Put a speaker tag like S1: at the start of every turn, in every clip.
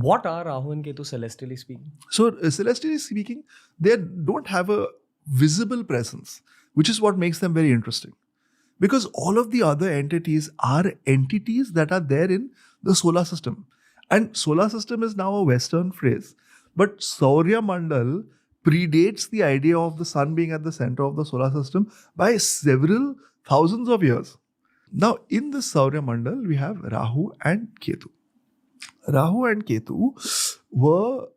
S1: What are Rahu and Ketu celestially speaking?
S2: So, celestially speaking, they don't have a visible presence, which is what makes them very interesting. Because all of the other entities are entities that are there in the solar system. And solar system is now a Western phrase. But Saurya Mandal predates the idea of the sun being at the center of the solar system by several thousands of years. Now, in the Saurya Mandal, we have Rahu and Ketu. Rahu and Ketu were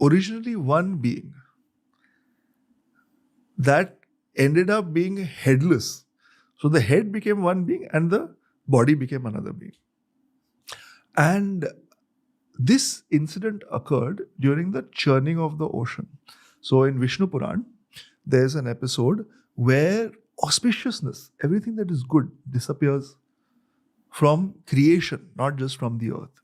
S2: originally one being that ended up being headless. So the head became one being and the body became another being. And this incident occurred during the churning of the ocean. So in Vishnu Puran, there's an episode where auspiciousness, everything that is good, disappears from creation, not just from the earth.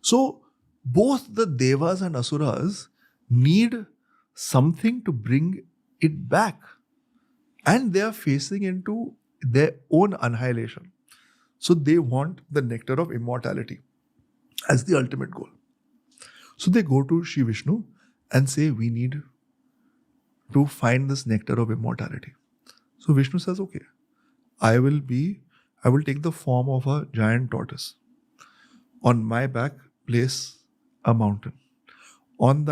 S2: So both the Devas and Asuras need something to bring it back. And they are facing into their own annihilation. So they want the nectar of immortality as the ultimate goal. So they go to Shri Vishnu and say, we need to find this nectar of immortality. So Vishnu says, okay, I will take the form of a giant tortoise. On my back, place a mountain. Around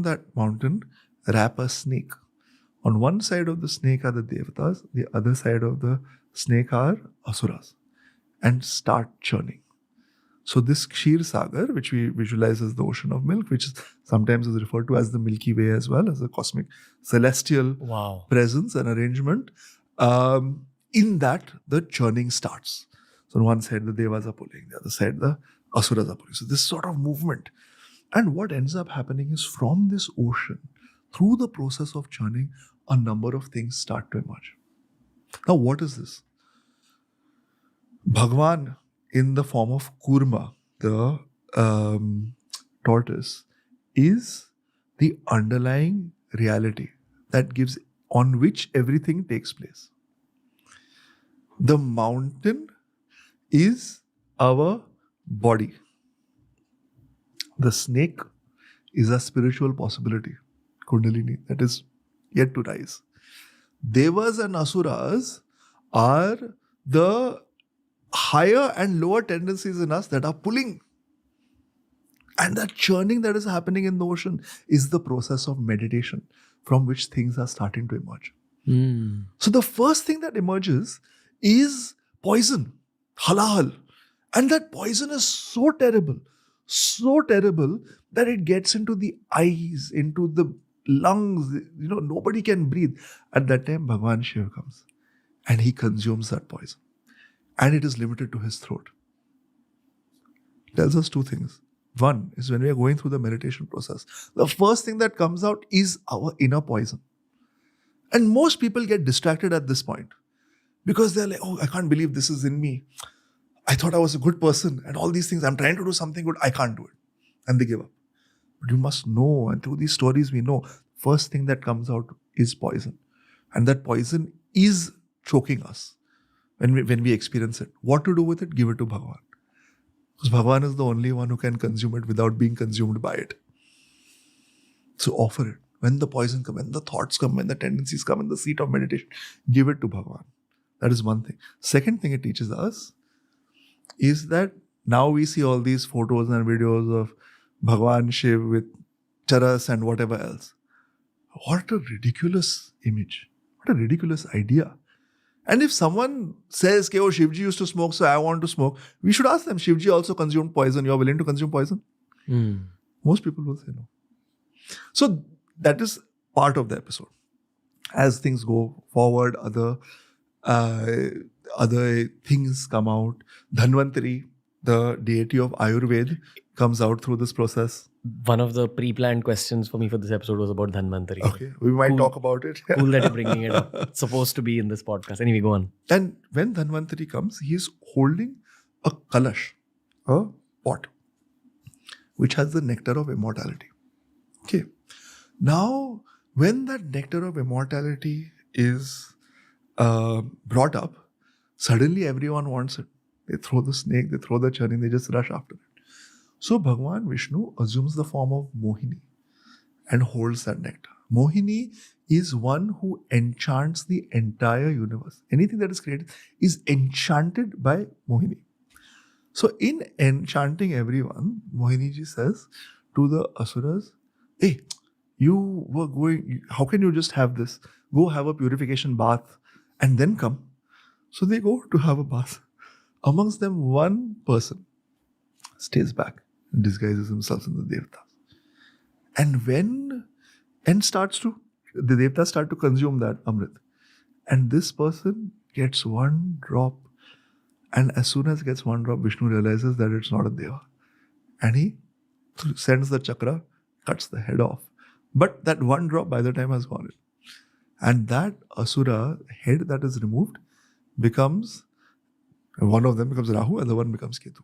S2: that mountain, wrap a snake. On one side of the snake are the Devatas, the other side of the snake are Asuras. And start churning. So this Kshir Sagar, which we visualize as the ocean of milk, which sometimes is referred to as the Milky Way as well, as a cosmic celestial presence and arrangement, in that the churning starts. So on one side the Devas are pulling, the other side the Asuras are pulling. So this sort of movement. And what ends up happening is from this ocean, through the process of churning, a number of things start to emerge. Now what is this? Bhagwan, in the form of Kurma, the tortoise, is the underlying reality that gives on which everything takes place. The mountain is our body. The snake is a spiritual possibility, Kundalini, that is yet to rise. Devas and Asuras are the higher and lower tendencies in us that are pulling. And that churning that is happening in the ocean is the process of meditation from which things are starting to emerge. So the first thing that emerges is poison, halal. And that poison is so terrible that it gets into the eyes, into the lungs. Nobody can breathe. At that time, Bhagwan Shiva comes and he consumes that poison. And it is limited to his throat. It tells us two things. One is when we are going through the meditation process, the first thing that comes out is our inner poison. And most people get distracted at this point because they're like, oh, I can't believe this is in me. I thought I was a good person and all these things. I'm trying to do something good. I can't do it. And they give up. But you must know, and through these stories we know, first thing that comes out is poison. And that poison is choking us. When we experience it, what to do with it? Give it to Bhagwan. Because Bhagwan is the only one who can consume it without being consumed by it. So offer it. When the poison comes, when the thoughts come, when the tendencies come in the seat of meditation, give it to Bhagwan. That is one thing. Second thing it teaches us is that now we see all these photos and videos of Bhagwan Shiv with charas and whatever else. What a ridiculous image. What a ridiculous idea. And if someone says, oh, Shivji used to smoke, so I want to smoke, we should ask them, Shivji also consumed poison. You're willing to consume poison? Most people will say no. So that is part of the episode. As things go forward, other things come out. Dhanvantari, the deity of Ayurveda, comes out through this process.
S1: One of the pre-planned questions for me for this episode was about Dhanvantari.
S2: Okay, we might talk about it.
S1: Cool that you're bringing it up. It's supposed to be in this podcast. Anyway, go on.
S2: And when Dhanvantari comes, he's holding a kalash, a pot, which has the nectar of immortality. Okay. Now, when that nectar of immortality is brought up, suddenly everyone wants it. They throw the snake, they throw the churning, they just rush after it. So Bhagwan Vishnu assumes the form of Mohini and holds that nectar. Mohini is one who enchants the entire universe. Anything that is created is enchanted by Mohini. So in enchanting everyone, Mohini ji says to the asuras, hey, you were going, how can you just have this? Go have a purification bath and then come. So they go to have a bath. Amongst them, one person stays back and disguises himself in the Devatas. And the Devatas start to consume that Amrit. And this person gets one drop. And as soon as he gets one drop, Vishnu realizes that it's not a Deva. And he sends the chakra, cuts the head off. But that one drop by the time has gone in. And that Asura head that is removed becomes, one of them becomes Rahu and the one becomes Ketu.